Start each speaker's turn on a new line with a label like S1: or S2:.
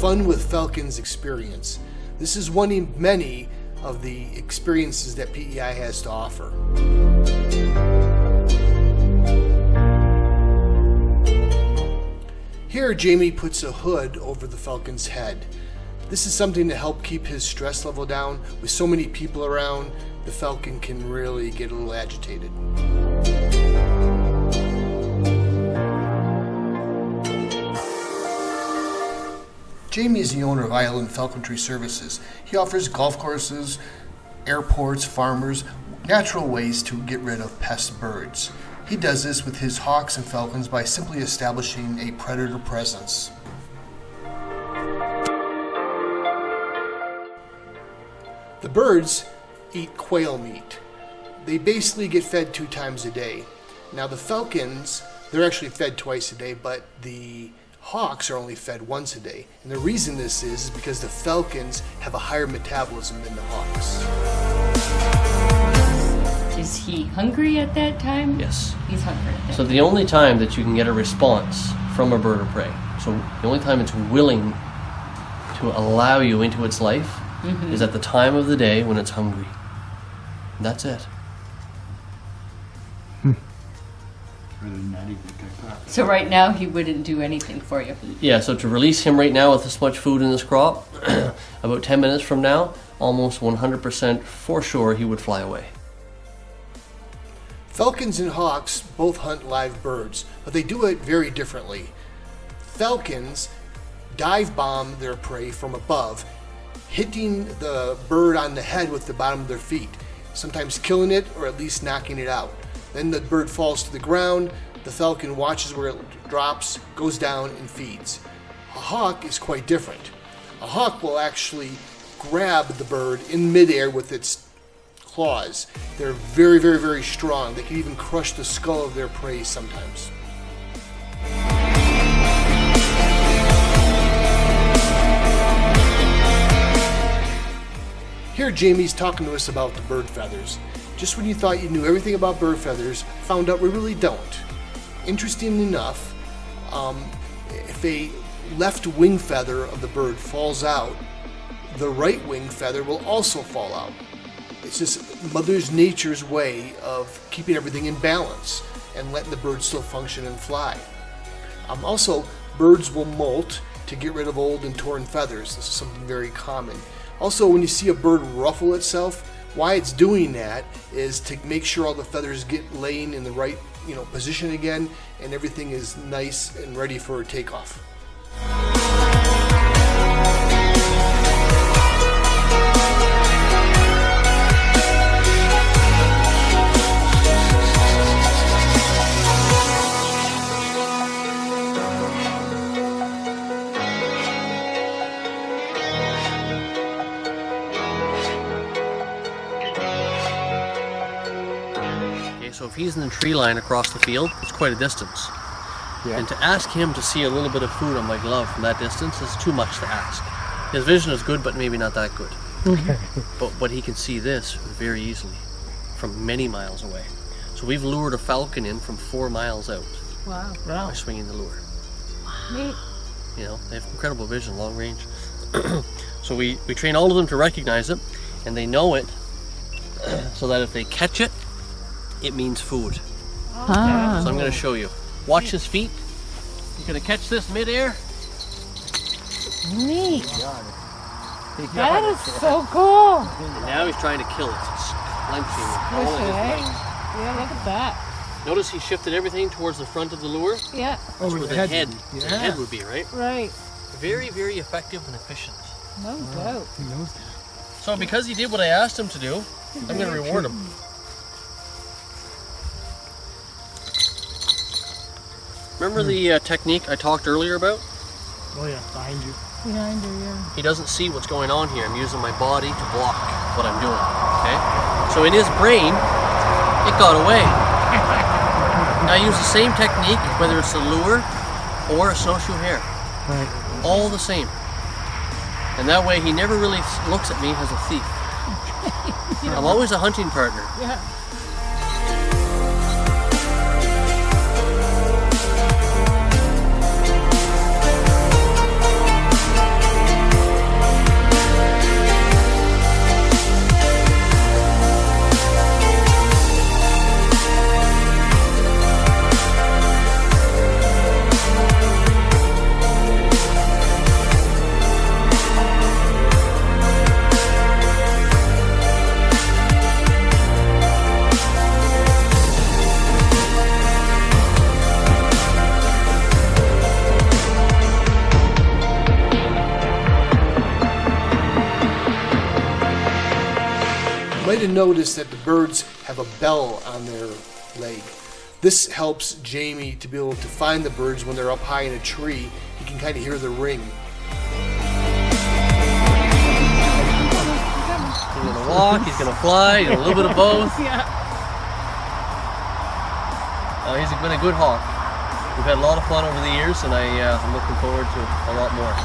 S1: Fun with Falcons experience. This is one of many of the experiences that PEI has to offer. Here, Jamie puts a hood over the Falcon's head. This is something to help keep his stress level down. With so many people around, the Falcon can really get a little agitated. Jamie is the owner of Island Falconry Services. He offers golf courses, airports, farmers, natural ways to get rid of pest birds. He does this with his hawks and falcons by simply establishing a predator presence. The birds eat quail meat. They basically get fed 2 times a day. Now the falcons, they're actually fed twice a day, but the hawks are only fed once a day. And the reason this is because the falcons have a higher metabolism than the hawks.
S2: Is he hungry at that time?
S3: Yes.
S2: He's hungry at that
S3: So the only time that you can get a response from a bird of prey, so the only time it's willing to allow you into its life is at the time of the day when it's hungry. That's it.
S2: So right now he wouldn't do anything for you?
S3: Yeah, so to release him right now with this much food in this crop, about 10 minutes from now, almost 100% for sure he would fly away.
S1: Falcons and hawks both hunt live birds, but they do it very differently. Falcons dive bomb their prey from above, hitting the bird on the head with the bottom of their feet, sometimes killing it or at least knocking it out. Then the bird falls to the ground, the falcon watches where it drops, goes down and feeds. A hawk is quite different. A hawk will actually grab the bird in midair with its claws. They're very, very, very strong. They can even crush the skull of their prey sometimes. Here Jamie's talking to us about the bird feathers. Just when you thought you knew everything about bird feathers, found out we really don't. Interesting enough, if a left wing feather of the bird falls out, the right wing feather will also fall out. It's just Mother Nature's way of keeping everything in balance and letting the bird still function and fly. Also, birds will molt to get rid of old and torn feathers. This is something very common. Also, when you see a bird ruffle itself, why it's doing that is to make sure all the feathers get laying in the right, position again, and everything is nice and ready for takeoff.
S3: So if he's in the tree line across the field, it's quite a distance. Yeah. And to ask him to see a little bit of food on my glove from that distance is too much to ask. His vision is good, but maybe not that good. But he can see this very easily from many miles away. So we've lured a falcon in from 4 miles out.
S2: Wow.
S3: By swinging the lure.
S2: Neat.
S3: They have incredible vision, long range. So we train all of them to recognize it, and they know it, so that if they catch it, it means food.
S2: Ah.
S3: So I'm going to show you. Watch his feet. He's going to catch this midair.
S2: Neat. That is so cool.
S3: And now he's trying to kill it. It's clenching with all of his might.
S2: Yeah, look at that.
S3: Notice he shifted everything towards the front of the lure.
S2: Yeah.
S3: That's where the head would be, right?
S2: Right.
S3: Very, very effective and efficient.
S2: No doubt.
S4: He knows that.
S3: So because he did what I asked him to do, I'm going to reward him. Remember the technique I talked earlier about?
S4: Oh yeah, behind you.
S2: Behind her, yeah.
S3: He doesn't see what's going on here. I'm using my body to block what I'm doing, okay? So in his brain, it got away. I use the same technique, whether it's a lure or a snowshoe hare.
S4: Right.
S3: All the same. And that way he never really looks at me as a thief. I'm always a hunting partner.
S2: Yeah.
S1: might have noticed that the birds have a bell on their leg. This helps Jamie to be able to find the birds when they're up high in a tree. He can kind of hear the ring.
S3: He's gonna walk, he's gonna fly, a little bit of both.
S2: Yeah.
S3: He's been a good hawk. We've had a lot of fun over the years, and I'm looking forward to a lot more.